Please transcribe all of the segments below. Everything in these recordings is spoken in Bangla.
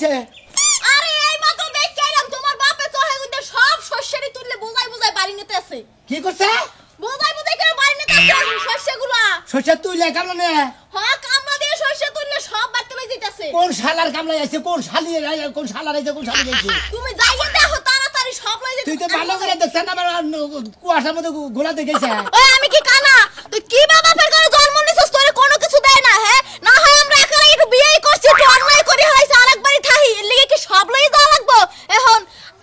হইছে আরে এই মাত্র দেখে এলাম তোমার বাপে চহে উইতে সব শস্যেরই তুললে বুঝাই বুঝাই বাড়ি নিতে আছে কি করছে বুঝাই বুঝাই করে বাড়ি নিতে আছে শস্যগুলো শস্য তুইলে কামলা নে হ্যাঁ কামলা দিয়ে শস্য তুললে সব বাড়তে লই দিতেছে কোন শালার কামলা আইছে কোন শালি কোন শালার আইছে কোন শালি আইছে তুমি যাইয়ে দেখো তাড়াতাড়ি সব লই দিতে তুই তো ভালো করে দেখছ না আমার কুয়াশার মধ্যে গোলা দেখেছে ওই আমি কি কানা তুই কি বাপের ঘরে জন্ম নিছস তোরে কোনো কিছু দেয় না হ্যাঁ না হয় আমরা একাই একটু বিয়েই করছি একটু অন্যায় করে হইছে আরেকবারই থাহি এর লিগে কি সব লই যাওয়া লাগবো এখন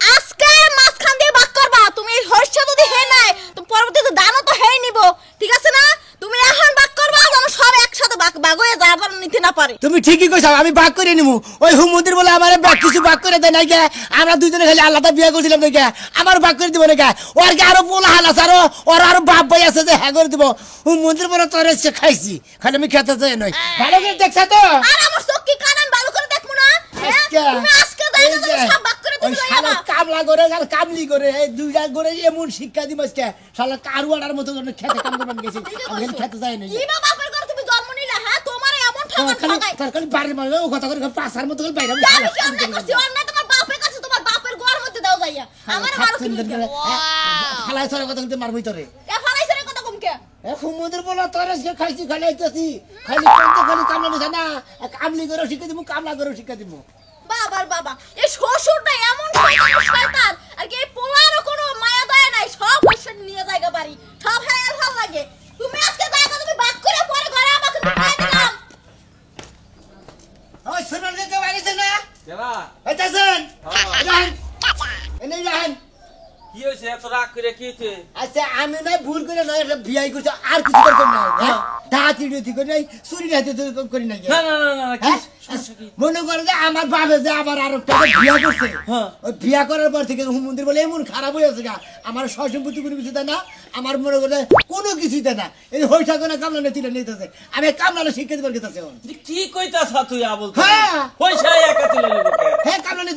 আজকে মাঝখান দিয়ে বাক করবা তুমি এই হর্ষ যদি হে নাই তো পরবর্তীতে দানও তো হেই নিব ঠিক আছে না তুমি এখন বাক করবা যেন সব একসাথে বাক হয়ে যায় আবার নিতে না পারে তুমি ঠিকই কইছো আমি বাক করে নিমু ওই হুমুদির বলে আমারে বাক কিছু বাক করে দেয় নাই কে আমরা দুইজনে খালি আল্লাহটা বিয়ে করছিলাম দেখে আমার বাক করে দিব না কে ওর কি আরো পোলা হাল আছে আরো বাপ ভাই আছে যে হ্যাঁ করে দিব হুমুদির বলে তোরে সে খাইছি খালি আমি খেতে চাই নই ভালো করে দেখছ তো আর আমার চোখ কি কান ভালো করে দেখমু না তুমি আজকে যাই না সব বাক করে ওই দিতে শালা কামলা করে আর কামলি করে এই দুইটা করে এমন শিক্ষা দিব আজকে শালা কারুয়াড়ার মতো খেতে কাম করবেন গেছি আমি খেতে চাই না কি বাপের ঘরে তুমি জন্ম নিলে হ্যাঁ তোমার এমন ঠকাই তার খালি বাড়ির মারবে ও কথা করে পাছার মতো বাইরে তোমার বাপের কাছে তোমার বাপের ঘর মধ্যে দাও যাইয়া আমার মারো কি খালাই সরে কথা কিন্তু মারবই তোরে এ ফালাইছে রে কথা কম কে এ সমুদ্র বলা তোরে আজকে খাইছি খালি আইতাছি খালি কোনতে খালি কামলা নিছ না কামলি করে শিখে দিমু কামলা করে শিখে দিমু বাবা এই শ্বশুরটা এমন শয়তান আর কি এই পোলারও কোনো মায়া দয়া নাই সব পয়সা নিয়ে জায়গা বাড়ি সব হ্যাঁ ভালো লাগে তুমি আজকে জায়গা তুমি বাক করে পরে ঘরে আমাকে ঢুকাই দিলাম ওই শুনুন রে তো বাড়িতে না কেনা আইতাছেন রান এনে রান কি হইছে এত রাগ করে কি হইছে আচ্ছা আমি না ভুল করে না একটা বিয়াই করছি আর কিছু করতাম না হ্যাঁ ডাহাতি ডুতি করে নাই চুরি ডাহাতি করি নাই না না না না কি হ্যাঁ? মনে করে যে আমার বাপে যে আবার আর একটা বিয়া করছে হ্যাঁ। ওই বিয়া করার পর থেকে মন্দির বলে এমন খারাপ হয়ে আছে গা আমার সয় সম্পত্তি কোনো কিছু দেয় না আমার মনে করে কোনো কিছুই দেয় না এই হইটা করে কামলা তুলে নিতেছে আমি কামলা শিক্ষা দিবার গেতেছে কি কইতাছ তুই আবল হ্যাঁ। পয়সা একা তুলে নিব কে হ্যাঁ কামলা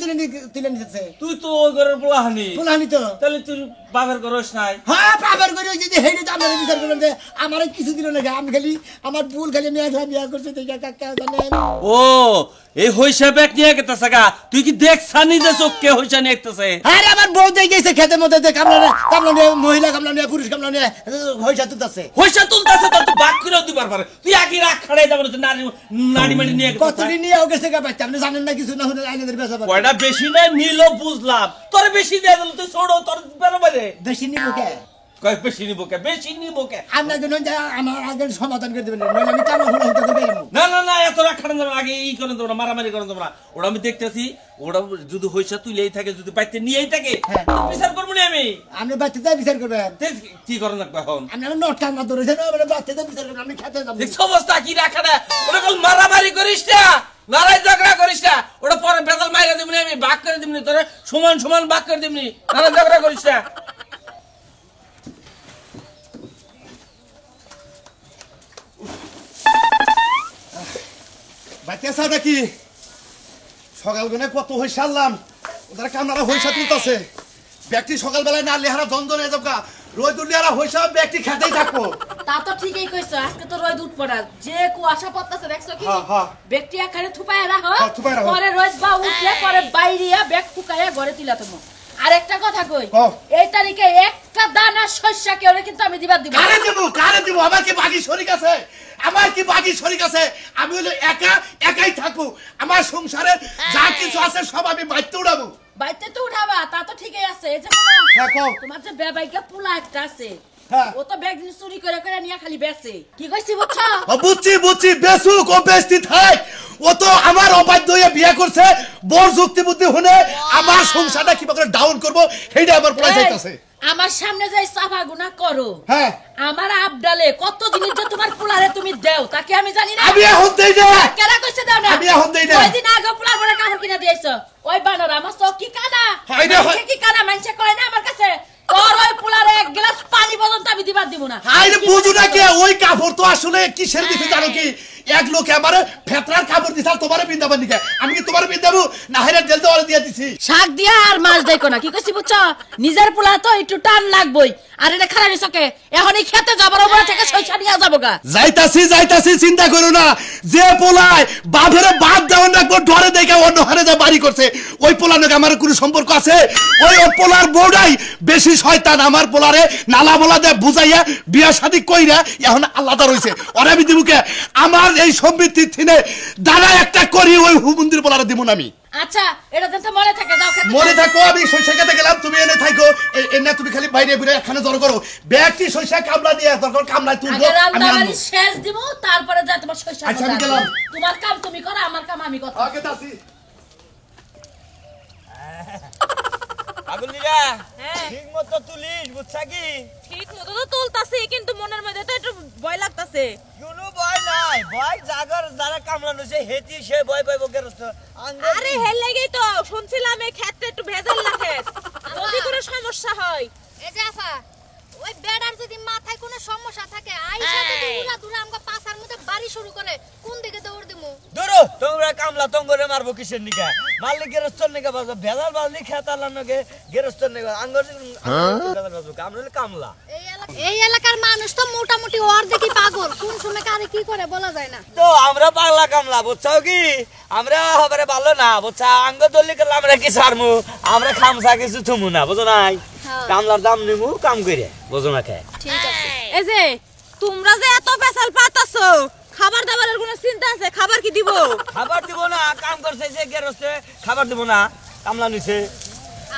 তুলে নিতেছে তুই তো ওই ঘরের পোলাহানি বলানি তো তাহলে তুই বাপের করস নাই হ্যাঁ বাবার করে যদি হেঁটে তো আমরা বিচার করলাম যে আমার কিছু দিল না আমি খালি আমার ভুল খালি মেয়ে বিয়া করছে দেখে কাকা জানেন ও এই হইসা ব্যাগ নিয়ে গেতেছে গা তুই কি দেখছানি যে চোখকে হইসা নিয়ে গেতেছে আরে আমার বউ দেখে গেছে খেতে মধ্যে কামলা নিয়ে মহিলা কামলা নিয়ে পুরুষ কামলা নিয়ে হইসা তুলতেছে হইসা তুলতেছে তো তুই বাক করে দিবার পারে তুই আগে রাখ খাড়াই যাবে না নারী নারী মানি নিয়ে গেছে কতদিন নিয়েও গেছে গা বাচ্চা আপনি জানেন না কিছু না হলে আইনের বেসা কয়টা বেশি না নিল বুঝলাম তোর বেশি দিয়ে দিল তুই ছোড়ো তোর বেরোবারে বেশি নিব কে কয় বেশি নিব কে বেশি নিব কে আপনার জন্য আমার আগে সমাধান করে দেবেন নইলে আমি কামলা হলে হইতে দেবেন না না না এত রাগ খাড়ান যাবে আগে ই করে দেবো না মারামারি করে দেবো না ওটা আমি দেখতেছি ওটা যদি হইসা তুলেই থাকে যদি বাইতে নিয়েই থাকে হ্যাঁ। বিচার করবো না আমি আপনি বাচ্চাদের বিচার করবেন কি করেন লাগবে এখন আপনি আমার নোট কান্না ধরেছেন বাচ্চাদের বিচার করবেন আমি খেতে যাবো দেখছ অবস্থা কি রাখা না ওটা বল মারামারি করিস না লড়াই ঝগড়া করিস না ওটা পরে বেদল মাইরা দিবনি আমি ভাগ করে দিবনি তোরে সমান সমান ভাগ করে দিবনি লড়াই ঝগড়া করিস না বাচ্চা সাদা কি সকালবেলা কত হইসা আনলাম ওদের কামনারা হইসা তুলতেছে ব্যক্তি সকালবেলায় না লেহারা দ্বন্দ্ব নিয়ে যাবো রোদ উঠলেহারা হইসা ব্যক্তি খেতেই থাকবো তা তো ঠিকই কইছো আজকে তো রোদ উঠ পড়া যে কুয়াশা পড়তাছে দেখছো কি হ্যাঁ, হ্যাঁ। ব্যক্তি এখানে থুপায় রাখো হ্যাঁ, থুপায় রাখো। পরে রোদ বা উঠলে পরে বাইরিয়া ব্যাগ ফুকাইয়া ঘরে তুলা তুমি আর একটা কথা কই কও। এই তারিখে একটা দানা শস্য কেউ কিন্তু আমি দিবার দিব কারে দিব আমার কি বাকি শরীক আছে আমার কি বাকি শরীক আছে আমি হলো একাই থাকবো আমার সংসারে যা কিছু আছে সব আমি বাইতে উড়াবো বাইতে তো উঠাবা তা তো ঠিকই আছে এই যে হ্যাঁ, কও। তোমার যে বেবাইকে পোলা একটা আছে হ্যাঁ। ও তো ব্যাগ চুরি করে করে নিয়ে খালি বেচে কি কইছি বুঝছো বুঝছি বেসুক ও বেস্তি থাক ও তো আমার অবাধ্য হয়ে বিয়ে করছে বড় যুক্তি বুদ্ধি হনে আমার সংসারটা কিভাবে ডাউন করবো সেইটা আমার প্রায় চাইতেছে আমার সামনে যাই সাফা গুনাহ করো হ্যাঁ আমার আবডালে কত জিনিস যে তোমার পোলারে তুমি দেও তাকে আমি জানি না আমি এখন দেই না কেরা কইছে দাও না আমি এখন দেই না। ওই দিন আগে পোলার বড় কাপড় কিনা দিয়েছো ওই বানর আমার তো কি কানা হয় না, হয়। মানুষে কি কানা মানুষে কয় না আমার কাছে তোর ওই পোলারে এক গ্লাস পানি পর্যন্ত আমি দিবার দিব না আরে বুঝু না কে ওই কাপড় তো আসলে কিসের দিতে জানো কি এক লোকে আমার ফেতরার কাপড় দিছাল তোমারে বিন্দাবার নিকে আমি কি তোমারে বিন্দাবো না হাইরা জেল দেওয়ালে দিয়ে দিছি শাক দিয়া আর মাছ দেখো না কি কইছি বুঝছো নিজের পোলা তো একটু টান লাগবই আর এটা খারাপ চকে এখন এই খেতে যাবার উপরে থেকে সইসা নিয়ে যাবো গা যাইতাছি চিন্তা করো না যে পোলায় বাপের বাপ দেওয়ান রাখবো ডরে দেখে অন্য হারে যা বাড়ি করছে ওই পোলার নাকি আমার কোনো সম্পর্ক আছে ওই পোলার বউটাই বেশি শয়তান আমার পোলারে নালা মোলা দিয়ে বুঝাইয়া বিয়া শাদী কইরা এখন আলাদা রইছে ওরে আমি দিবুকে আমার এই সম্পত্তির থিনে দাঁড়া একটা করি ওই হুমন্দির পোলারে দিব না আমি আচ্ছা এটা তো মনে থাকে যাও খেতে মনে থাকো আমি সইসা খেতে গেলাম তুমি এনে থাকো এনে তুমি খালি বাইরে ঘুরে এখানে জড়ো করো ব্যাগটি সইসা কামলা দিয়ে তখন কামলায় তুলবো আগে আমি রান্না আনবো শেষ দিব তারপরে যা তোমার সইসা আচ্ছা, আমি গেলাম। তোমার কাম তুমি করো আমার কাম আমি করব ওকে দাসি আগুলিরা হ্যাঁ। ঠিক মতো তুলিস বুঝছা কি ঠিক মতো তো তুলতাছি কিন্তু মনের মধ্যে তো একটু ভয় লাগতাছে কোনো ভয় নাই ভয় জাগর যারা কামড়ানো সে হেতি সে ভয় পাইব গেরস্ত আরে হেল লাগেই তো শুনছিলাম এই ক্ষেত্রে একটু ভেজাল লাগে যদি কোনো সমস্যা হয় এই যে আফা ওই বেড়ার যদি মাথায় কোনো সমস্যা থাকে আইসা যদি উড়া দুরা আমগো পাছার মধ্যে বাড়ি শুরু করে কোন দিকে দৌড় দিমু দূরো তোমরা কামলা তঙ্গরে মারবো কিসের নিকা মারলে গেরস্ত নিকা বাজো ভেজাল বাজলি খেতালার নগে গেরস্ত নিকা আঙ্গর ভেজাল বাজো কামড়ালে কামলা এই এলাকার মানুষ তো মোটামুটি ওর দেখি পাগল কোন সময় কারে কি করে বলা যায় না তো আমরা পাগলা কামলা বুঝছাও কি আমরা হবারে ভালো না বুঝছা আঙ্গ দলি করলে আমরা কি ছাড়মু আমরা খামসা কিছু থুমু না বুঝো নাই কামলার দাম নিমু কাম করে বুঝো না খায় ঠিক আছে এই যে তোমরা যে এত পেছাল পাতাছো খাবার দাবারের কোনো চিন্তা আছে খাবার কি দিব খাবার দিব না কাম করছে যে গেরস্তে খাবার দিব না কামলা নিছে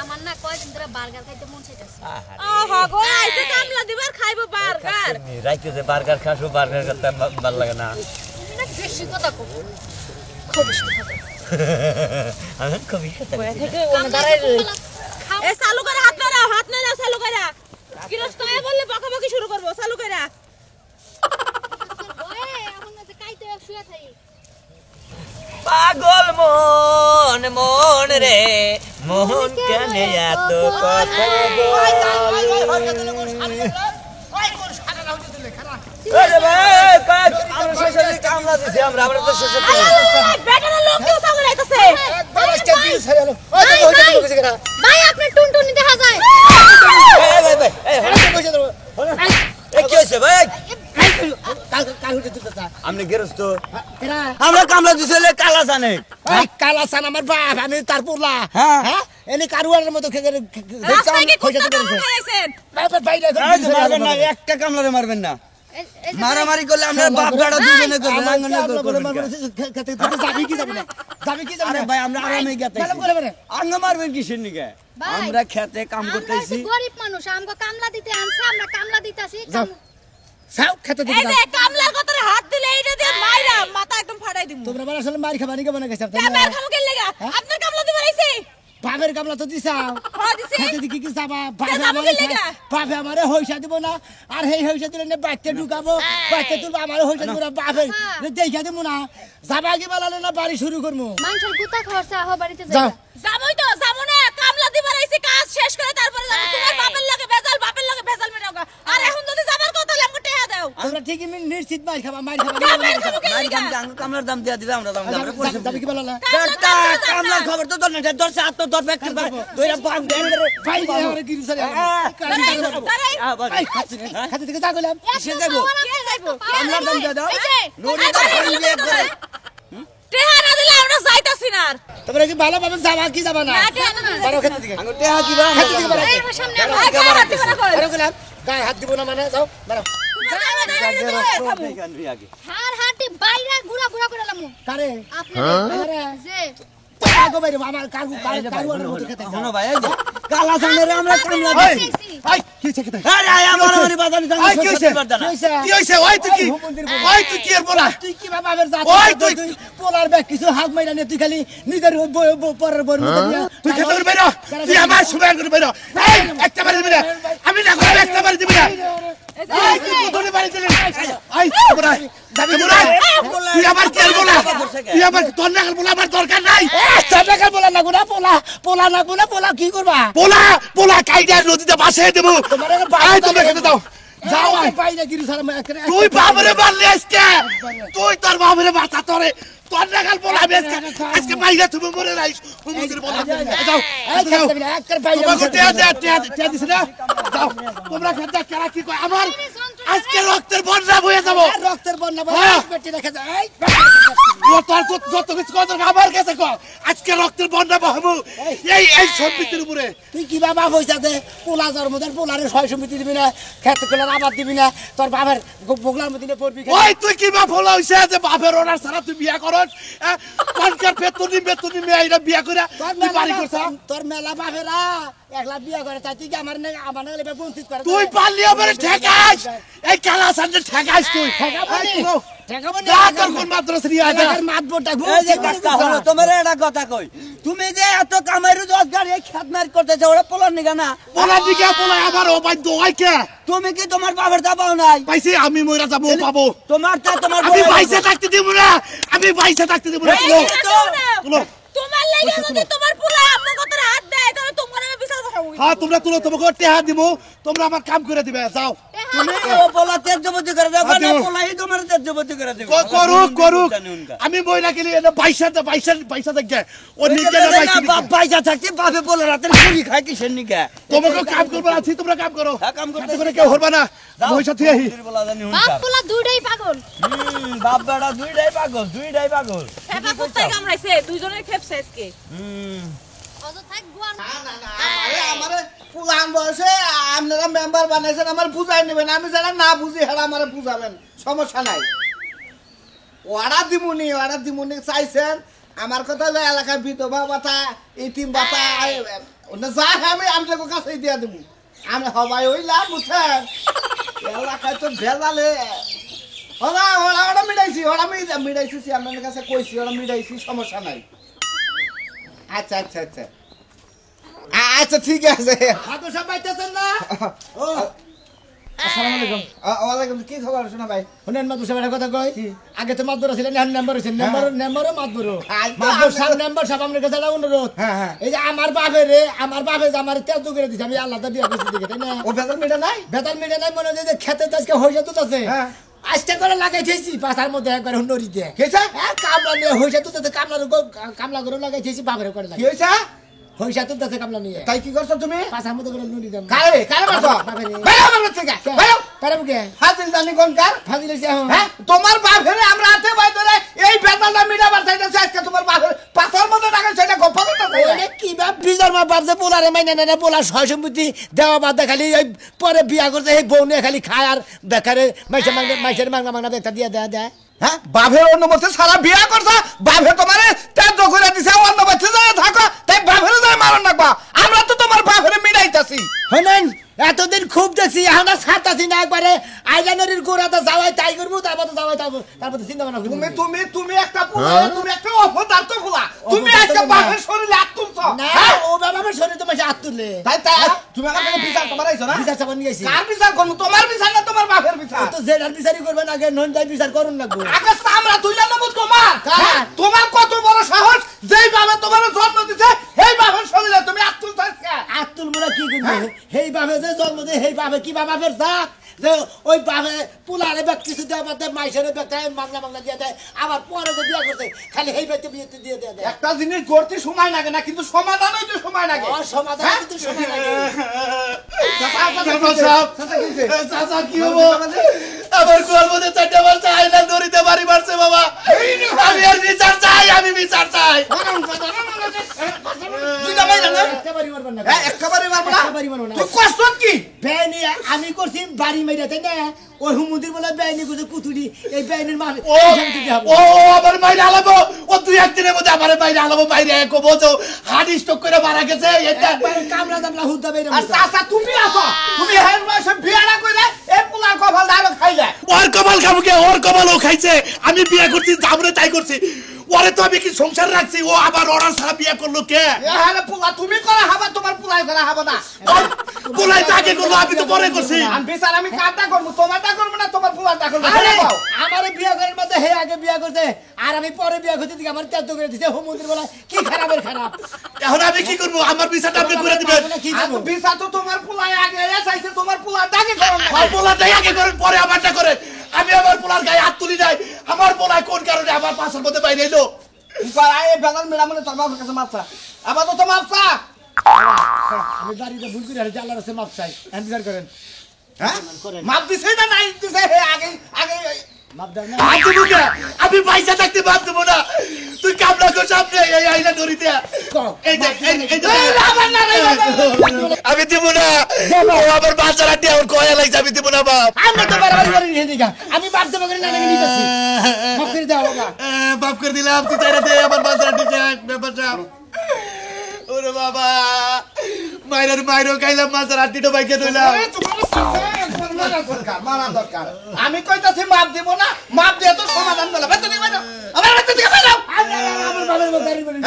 আমার না কয়দিন ধরে বার্গার খাইতে মন চাইতাছে ওহো গো আইতে কামলা দিবার খাইবো বার্গার রাইতে যে বার্গার খাসো বার্গার করতে ভালো লাগে না না বেশি কথা কব খুব বেশি কথা আমি খুবই খেতে থেকে ওনে দাঁড়াই এ চালু করে হাত নাড়াও চালু করে গৃহস্থ এ বললে বকাবকি শুরু করব চালু করে ওয়ে এখন যে কাইতে শুয়ে থাকি পাগল মন মন রে মোহন কেন এত কথা আরে ভাই কাজ আমরা শেষে কামলা দিছি আমরা তো শেষে বেটার লোক কেউ সামনে আইতাছে ভাই আপনি টুনটুনি দেখা যায় ভাই ভাই এই কি হইছে ভাই আপনি গেরস্ত আমরা কামলা দিছিলে কালা জানে কালা সান আমার বাপ আমি তার পোলা হ্যাঁ। হ্যাঁ এনে কারুয়ার মতো রাস্তায় কি কুত্তা কামড় খাইছেন মারবেন না একটা কামলারে মারবেন না মারামারি করলে আমরা বাপ বেড়া দুজনে করব লাঙ্গনে যাবি কি যাবি না যাবি কি যাবি আরে না ভাই আমরা আরামে গেতে ম্যাডাম করে মানে আঙ্গ মারবেন কিসের নিকে ভাই, আমরা খেতে কাম আমরা করতেছি একটু গরিব মানুষ আমগো কামলা দিতে আনছে আমরা কামলা দিতাছি যাও সাও খেতে দিবি এই যে কামলার কথারে হাত দিলে এইটা দিয়ে মাইরা মাথা একদম ফাটাই দিমু তোমরা বড় আসলে মার খাবানি কেমন গেছে ক্যামেরা খামু কে লাগা আপনার কামলা দিবার আইছে বাপের কামলা তো দিছাও হ্যাঁ দিছি খেতে দিকে কি যাবা যাবো কি লেগা? বাপে আমারে হইসা দিব না আর হেই হইসা দিলে না বাইতে ঢুকাবো বাইতে তুলবো আমারে হইসা দিব না বাপে দেখা দিব না যাবা কি বলালে না বাড়ি শুরু করবো মানুষের গুতা খরচা আহ বাড়িতে যাও যাই যাবই তো যাবো না কামলা দিবার আইছে কাজ শেষ করে তারপরে যাবো তোমার বাপের লাগে ভেজাল মেটাও আর এখন যদি যাবার কথা হলে আমাকে টেহা দাও তোমরা ঠিকই নিশ্চিত মার খাবা ক্যামেরা খামু কে মারি লাগা? কাম কামলার দাম দিয়া দিবে আমরা দাম আমরা পয়সা যাবি কি বলালে কামলার খবর তো দর না দরছে আত তো দর ব্যক্তি দইরা বাম দেন রে ভাই আমারে কি রিসারে দাঁড়াই। খাতে থেকে যা কইলাম কিসে যাইবো কে যাইবো? কামলার দাম দিয়া দাও এই যে, নড়ি আরে, দাম দিয়ে করে টেহা না দিলে আমরা যাইতাছি না আর। তোমরা কি ভালো ভাবে যাবা কি যাবা না না, টেহা না দিলে। বারো খেতে দিকে আঙ্গ টেহা দিবা খেতে দিকে বারো এই আমার সামনে আয়, গায়ে হাত দিবা না কই? বারো কইলাম গায়ে হাত দিব না মানে যাও বারো হার হাটি বাইরে গুড়া গুড়া করে লামু কারে আপনি যে আগো বাইরে আমার কারুয়ার মতো খেতে শোনো ভাই এই যে কালা জানে রে আমরা কামলা ওই ওই কি খেতে আরে আয় আমার মারি বাজানি জানি ওই, কি হইছে? কি হইছে ওই তুই কি ওই তুই কি এর বলা তুই কি বাবা আমার জাত ওই তুই- তুই পোলার ব্যাগ কিছু হাত মাইরা নে তুই খালি নিজের পরের বর মতো দিয়া তুই খেতে করে বাইরে তুই আমার সুবের করে বাইরে এই একটা বাড়ি দিবি না আমি না করে একটা বাড়ি দিবি না এই তুই কোথায় বাড়ি দিলি এই বড়াই যাবি বড়াই তুই আমার কি আর বলা তুই আমার তোর না বলা আমার দরকার নাই টাকা বলা না গুনা পোলা না গুনা পোলা কি করবা পোলা পোলা কাইডা নদীতে বাসে দেব তোমার আগে বাড়ি এই তুমি খেতে দাও যাও আয়। বাইরে গিরি সারা তুই বাবরে মারলি আজকে তুই তোর বাবরে মাথা তোরে তোর নাগাল বলাবি আজকে বাইরে তুমি মরে রাইস হুমুদের বলা যাও যাও তোমাকে টিয়া দিছে না যাও তোমরা খেতে কেরা কি কয় আমার আজকে রক্তের বন্যা বয়ে যাব রক্তের বন্যা হ্যাঁ। বেটি রেখে যায় তোর যত কিছু কত আমার কাছে কর আজকে রক্তের বন্যা বহাবো এই সম্পত্তির উপরে তুই কি বাবা পয়সা দে পোলা জন্মদের পোলারে 600 মিটি দিবি না খেত কোলার আবাদ দিবি না তোর বাবার বগলার মধ্যে পড়বি ওই তুই কি বা ফলো হইছে যে বাপের অর্ডার ছাড়া তুই বিয়া করস কোনকার বেতনি মেয়েরা বিয়া করে তুই বাড়ি করছ তোর মেলা বাপেরা একলা বিয়া করে তাই তুই কি আমার নাগালে বঞ্চিত করে তুই পারলি আমারে ঠেকাইস এই কালা সান্ডে ঠেকাইস তুই তোর কোন মাদ্রাসা নিয়ে আয় এই যে কাকা হলো তোমার একটা কথা কই তুমি যে এত কামাইরু রোজগার এই খেতমার করতেছো ওরা পোলার নিগা না পোলা দিকে পোলা আমার ও ভাই দোয়াই কে তুমি কি তোমার বাবার দা পাও নাই পাইছি আমি মইরা যাবো পাবো তোমার তা তোমার আমি বাইসে থাকতে দিব না আমি বাইসে থাকতে দিব না তুলো তোমার লাগি যদি তোমার পোলা আপনার কথা হাত দেয় তাহলে তোমার আমি বিচার বসাবো হ্যাঁ তোমরা তুলো তোমাকে টেহা দিব তোমরা আমার কাম করে দিবে যাও তুমি ও পোলা তেজবতি করে দাও না দেবো। পোলাই তোমার তেজবতি করে দেব করুক আমি বইলা গেলি এটা বাইসা দেখে ও নিজে না বাইসা বাপ পয়সা থাকতে বাপে পোলা রাতে চুরি খায় কিসের নিগা তোমাকে কাম করবো আছি তোমরা কাম করো হ্যাঁ, কাম করতেছি। হাতে করে কেউ হরবা না পয়সা থেকে আহি বাপ পোলা দুইটাই পাগল বাপ বেটা দুইটাই পাগল ফেফা কুত্তায় কামড়াইছে দুইজনের খেপছে আজকে অত থাক গুয়ান আমারে পুলান বয়সে আপনারা মেম্বার বানাইছেন আমার বুঝাই নেবেন আমি যারা না বুঝি হেরা আমারে বুঝাবেন সমস্যা নাই অর্ডার দিমুনি চাইছেন আমার কথা হলো এলাকার বিধবা ভাতা ইতিম ভাতা যা আমি আপনাদের কাছে দিয়ে দেবো আমি হবাই হইলাম বুঝছেন এলাকায় তো ভেজালে ওরা মিটাইছি আপনাদের কাছে কইছি ওরা মিটাইছি সমস্যা নাই আচ্ছা আচ্ছা ঠিক আছে হাতো সব পাইতেছেন না ও আসসালামু আলাইকুম ওয়ালাইকুম কি খবর শোনা ভাই শুনেন মাদুর সাহেবের কথা কই আগে তো মাদুর ছিলেন এখন নাম্বার হইছেন নাম্বারও মাদুর সাহেব নাম্বার সাহেব আপনার কাছে অনুরোধ এই যে আমার বাপে যে আমার তেল করে দিছে আমি আল্লাহ বিয়া করছি দিকে তাই না ও বেতন মিটা নাই মনে হয় যে খেতে আজকে হইছে তো আছে আজকে করে লাগাই থেছি পাশার মধ্যে একবার নড়িতে কেছে কামলা নিয়ে হইছে তো কামলা করে লাগাই থেছি বাপের করে কি হইছে হইছা তো তাতে কামলা নিয়ে তাই কি করছো তুমি পাশার মধ্যে করে নড়ি দাম কারে মারছো বেরো আমার থেকে বেরো পারবো কে ফাজিল জানি কোন কার ফাজিল হইছে হ্যাঁ তোমার বাপের আমরা হাতে বাই ধরে এই বেতালটা মিটাবার চাইতেছে আজকে তোমার বাপের পাশার মধ্যে লাগাই সেটা গপ্প করতে ওরে কি বাপ বিজার মা বাপ যে পোলারে মাইনা না পোলা সয় সম্পত্তি দেওয়া বাদ খালি এই পরে বিয়া করতে এই বউ নিয়ে খালি খায় আর বেকারে মাইসের মাংনা বেটা দিয়ে দেয় হ্যাঁ বাপের অনুমতি সারা বিয়া করছে বাপে তোমারে তেজ করে দিছে অনুমতি যায় থাকো তাই বাপের যায় মারণ রাখবা আমরা তো তোমার বাপের মিলাইতাছি হইলেন এতদিন খুব দেখছি এখন আর ছাড়তাছি না একবারে আইলানোর গোড়াতে যাওয়াই তাই করবো তারপর চিন্তা ভাবনা তুমি একটা পোলা তুমি একটা অপদার্থ পোলা তুমি একটা বাপের শরীরে হাত তুলছো না ও বাপের শরীরে তোমার হাত তুললে তাই তুমি আমার কাছে বিচার তোমার আইছো না বিচার চাপা নিয়ে আইছি কার বিচার করব তোমার বিচার না তোমার বাপের বিচার তো জেলার বিচারই করবেন আগে নন যাই বিচার করুন লাগবে আগে আমরা তুইলা নেব তোমার কত বড় সাহস যেই বাবা তোমার জন্ম দিছে সেই বাপের শরীরে তুমি হাত তুলছো হাত তুলবো না কি করবে সেই বাপে যে জন্ম দে সেই বাপে কি বাপের জাত যে ওই বাপে পোলারে ব্যাগ কিছু দেওয়া বাদে মাইসের ব্যাগটাই মাংলা দিয়ে দেয় আবার পরে যে বিয়া করছে খালি সেই ব্যাগটা বিয়েতে দিয়ে দেয় একটা জিনিস করতে সময় লাগে না কিন্তু সমাধান হইতে সময় লাগে সমাধান কিন্তু সময় লাগে চাচা কি হবো আমার কোয়ার মধ্যে চারটা বাচ্চা আইলা দড়িতে বাড়ি মারছে বাবা আমি আর বিচার চাই আমি করছি বাড়ি মেরে তাই না ওই হুমুদির বলে বেআইনি কিছু কুতুরি এই বেআইনির মা ও আমার বাইরে আলাবো ও তুই একদিনের মধ্যে আমার বাইরে আলাবো বাইরে কবো তো হার্ট স্ট্রোক করে মারা গেছে এটা কামলা দামলা হুদ্দা বেরে আচ্ছা তুমি আসো তুমি হেড মাসে বিয়ানা কইরা এই পোলার কপাল দাঁড়ো খাইলে ওর কপাল খাবুকে ওর কপাল ও খাইছে আমি বিয়া করছি জামরে তাই করছি ওরে তো আমি কি সংসার রাখছি ও আবার অর্ডার ছাড়া বিয়া করলো কে হ্যাঁ পোলা তুমি করা হবে তোমার পোলাই করা হবে না পোলাই তো আগে করলো আমি তো পরে করছি আমি বিচার আমি কাটটা করব তোমারটা করব না তোমার পোলাটা করব আরে আমারে বিয়া করার মধ্যে তো হে আগে বিয়া করছে আর আমি পরে বিয়া করতে দিকে আমার তেজ করে দিছে হুমুন্দির বলা কি খারাপের খারাপ এখন আমি কি করবো আমার বিচারটা আপনি করে দিবেন কি করবো বিসা তো তোমার পোলায় আগে এসাইছে তোমার পোলা দাগে করো না আমার পোলাটাই আগে করেন পরে আমারটা করেন আমি আমার পোলার গায়ে হাত তুলি নাই আমার পোলায় কোন কারণে আমার পাশের মধ্যে বাইরে এলো পাড়ায় বেজাল মেলা মানে তোর বাবার কাছে মাপসা আবার তো মাপসা আমি বাড়িতে ভুল করে হারিয়েছি আল্লাহর কাছে মাপ চাই এন্টার করেন হ্যাঁ মাপ দিছে না নাই দিছে হে আগে আগে মাপ দাও না হাত দেবো না আমি পয়সা থাকতে বাদ দেবো না তুই কামলা করছ আপনি এই আইনা ধরিতে এই দেখ এই দেখ আমি দেবো না ও আমার বাচ্চারা দিয়ে ওর কয়া লাগছে আমি দেবো না বাপ আমরা তো বারবার করে নিয়ে দিগা আমি বাপ দেব করে না নাকি নিতেছি মাপ করে দাও বাবা বাপ করে দিলাম তুই চাইরা দে আমার বাচ্চারা ঠিক ব্যাপারটা ওরে বাবা মাইরো খাইলাম মাছের আটটিটা বাইকে ধইলাম মারা দরকার আমি কইতাছি মাপ দেব না মাপ দিয়ে তো সমাধান বলা বেতন দিবে না আমার বেতন দিবে না আমার বাবার বাড়ি বলি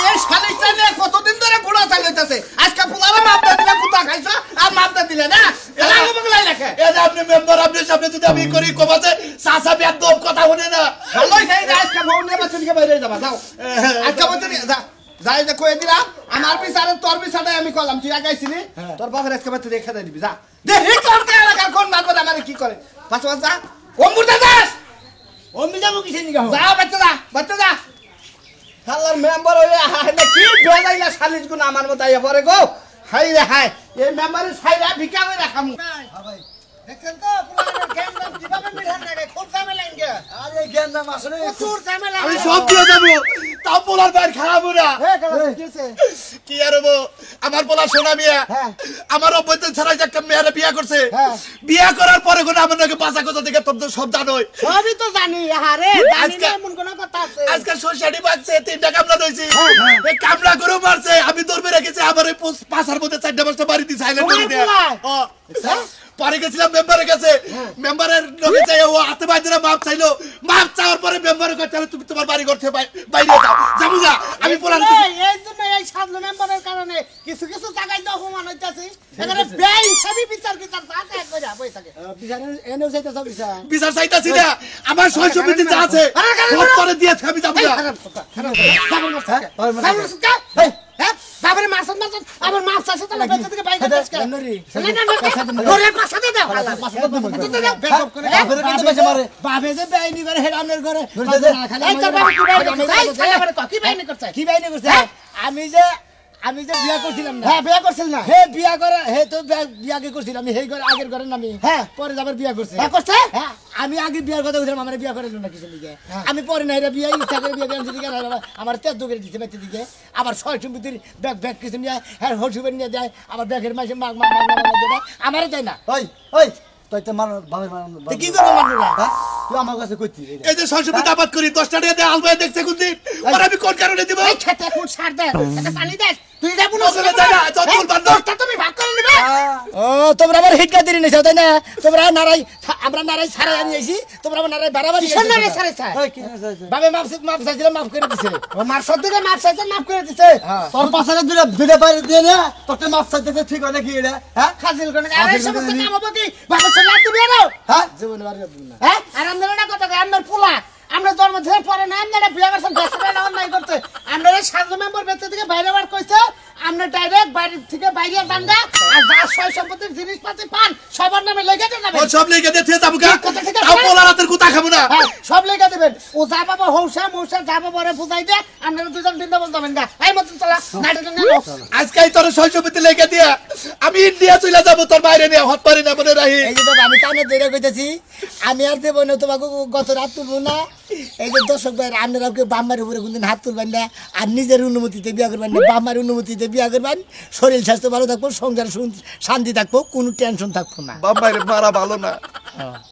এই শালিশটা নিয়ে কতদিন ধরে ঘোড়া চালাইতেছে আজকে পুলারা মাপ দিয়ে দিলে কুতা খাইছো আর মাপ দিয়ে দিলে না এলা আগে বগলাই রাখে এই আপনি মেম্বার আপনি সামনে যদি আমি করি কমাতে সাসা বেদব কথা শুনে না ভালোই সেই আজকে ভবন নিয়ে বেতন দিকে বাইরে যাবা যাও আজকে বেতন যা যাই যে কই দিলাম আমার বিচারে তোর বিচারে আমি কইলাম তুই আগাইছিলি তোর বাবার আজকে বেতন রেখে দিবি যা দেখি তোর এলাকার কোন মারবে আমারে কি করে পাঁচ পাঁচ যা অমৃতা দাস অমনি যাবো কিসে নিগা যা বাচ্চা যা হালার মেম্বার হইলে হাই না কি বেলাইলা শালিশ গুণ আমার মতো আইয়া পরে গো হাই রে হাই এই মেম্বারের সাইরা ভিকা করে রাখাম দেখেন তো পুরানো গেন্দাম কিভাবে মিঠান লাগে খুব ঝামেলা ইনকে আরে গেন্দাম আসলে প্রচুর ঝামেলা আমি সব দিয়ে যাবো তাও পোলার বাইর খারাপ না কি আর হবো আমার পোলা সোনা মিয়া আমার অবৈধ ছাড়া একটা মেয়েরা বিয়া করছে বিয়া করার পরে কোনো আমার নাকি বাঁচা কথা দেখে তোর তো সব জানোই সবই তো জানি আরে জানি না এমন কোন কথা আছে আজকে সোসাইটি বাঁচছে 3টা কামলা রয়েছে এই কামলা করে মারছে আমি দৌড়ে রেখেছি আমার এই পাশার মধ্যে 4টা 5টা বাড়ি দিয়ে সাইলেন্ট করে দেয়া পরে গেছিলাম মেম্বারের কাছে মেম্বারের লোকে চাই ও হাতে বাইরে মাপ চাইলো মাপ চাওয়ার পরে মেম্বারের কাছে তুমি তোমার বাড়ি ঘর থেকে বাইরে যাও যাবো না আমি পোলার এই জন্য এই সাধু মেম্বারের কারণে কিছু কিছু জায়গায় তো অপমান হইতাছে এখানে বেই সবই বিচার সাথে এক করে বই থাকে বিচারে এনেও চাইতে সব বিচার বিচার চাইতাছি না আমার সহযোগিতা যা আছে সব করে দিয়েছে আমি যাবো না বাবারে মারছন আমার মাছ আছে তো বেঁচে থেকে বাইরে দেশকে নরি নরি পাছাতে দাও পাছাতে দাও বেকআপ করে বাবারে কিন্তু বেঁচে মারে বাবে যে বেআইনি করে হেড আমনের করে এই তোর বাবা কি বাইনি করছে কি বাইনি করছে আমি যে বিয়া করছিলাম না হ্যাঁ বিয়া করছিল না হে বিয়া করে হে তো বিয়া আগে করছিল আমি হেই করে আগের ঘরে নামি হ্যাঁ পরে যাবার বিয়া করছে হ্যাঁ করছে হ্যাঁ আমি আগে বিয়ার কথা বলছিলাম আমার বিয়া করালো না কিছু দিকে আমি পরে না এটা বিয়া ইচ্ছা করে বিয়া করেছি দিকে আমার তেজ করে দিচ্ছে মেতে দিকে আবার 6 সম্পত্তির ব্যাগ কিছু নিয়ে হ্যাঁ হসুবের নিয়ে যায় আবার ব্যাগের মাসে মাগ দেয় আমারে দেয় না ওই তুই তো মানুষ ভাবে মানুষ কি করবো মানুষ তুই আমার কাছে কইতি এই যে সহযোগিতা আবাদ করি 10টা টাকা দিয়ে আলবাই দেখছে কোনদিন আর আমি কোন কারণে দিব এই খেতে কোন সার দে এটা পানি দে তুই যাবো না চলে যা না চল বান্ধব তোরটা তুমি ভাগ করে নিবে ও তোমরা আবার হিটকা দিরি না তাই না তোমরা নারাই আমরা নারাই ছাড়াই আনি আইছি তোমরা আবার নারাই বাড়াবাড়ি কিসের নারাই ছাড়াই বাবে মাপ চাইছিলাম মাফ করে দিছে ও মার সদ্দিকে মাপ চাইছে মাফ করে দিছে তোর পাশে দুটা বাইরে দিয়ে না তোকে মাছ চাইতে ঠিক হয় নাকি এটা হ্যাঁ খাজিল কোন আর এই সমস্ত কাম হবে কি বাবা ছেলে দিবি না হ্যাঁ জীবনে বাড়ি দিবি না হ্যাঁ আর আমরা না কথা আমরা পোলা আমরা জন্ম থেকে পরে না আমরা বিয়া করছেন দেশে না অন্যায় করতে আমরা এই সাধু মেম্বার বেঁচে থেকে বাইরে বার কইছে আমরা ডাইরেক্ট বাইরে থেকে বাইরে বান্দা আর যা সয় সম্পত্তির জিনিসপাতি পান সবার নামে লেগে যাবে ও সব লেগে দিয়ে যাবো কা তাও পোলার হাতের কুতা খাবো না সব লেগে দেবেন ও যা বাবা হৌসা মৌসা যা বাবা রে বুঝাই দে আমরা দুজন বৃন্দাবন যাবেন না এই মতন চলা নাটক নিয়ে আজকেই তোর সহযোগিতা লেগে দিয়া আমি ইন্ডিয়া চলে যাব তোর বাইরে নিয়ে হট পারি না মনে রাহি এই যে বাবা আমি কানে ধরে কইতেছি আমি আর দেব না তোমাকে গত রাত তুলবো না এই যে দর্শক ভাই আপনারা বাম্মার উপরে কোনদিন হাত তুলবেন না আর নিজের অনুমতিতে বিয়া করবেন না বাম্মার অনুমতিতে বিয়া করবেন শরীর স্বাস্থ্য ভালো থাকবো সংসার শান্তি থাকবো কোনো টেনশন থাকবো না বাম্মাইরে মারা ভালো না